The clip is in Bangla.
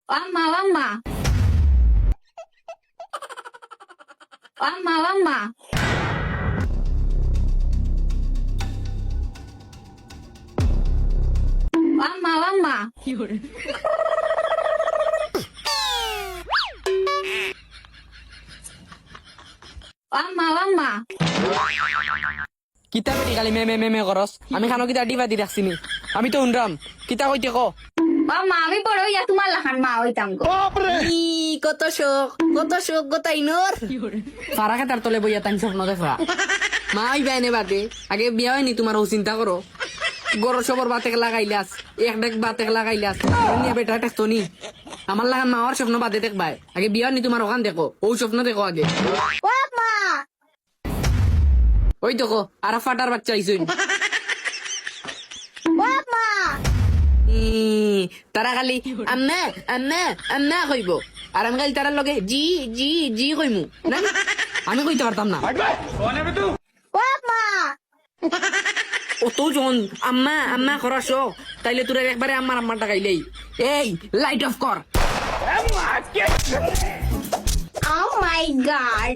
আম্মা আম্মা আম্মা আম্মা আম্মা আম্মা আম্মা আম্মা কিতা বেটি খালি মে মে মে মে করস আমি খানো কিতা ডিবা দি রাখছিনি আমি তো উনরাম কিতা কইতে ক আম্মা আমি বড় হইয়া তোমার লাখান মা হইতাম গো ই কত শোক গোতাইনোর ফারা খাতার তলে বইয়া তাই স্বপ্ন দেখা মা আই বাইনে বাদে আগে বিয়া হয়নি তোমার ও চিন্তা করো গরর সবর বাতে লাগাইলাস এক ডেক বাতে লাগাইলাস নিয়ে বেটা টেকতো নি আমার লাগান মাওয়ার স্বপ্ন বাদে দেখবাই আগে বিয়া হয়নি তোমার ওখান দেখো ও স্বপ্ন দেখো আগে ও আম্মা ওই দেখো আর ফাটার বাচ্চা আইসই ও আম্মা তারা খালি আম্মা আম্মা আম্মা কইব আর আমি খালি তারার লগে জি জি জি কইমু না আমি কইতে পারতাম না ও আম্মা ও তো যখন আম্মা আম্মা করার শখ তাইলে তোরা একবারে আম্মার আম্মার টাকাইলেই এই লাইট অফ কর Oh my god.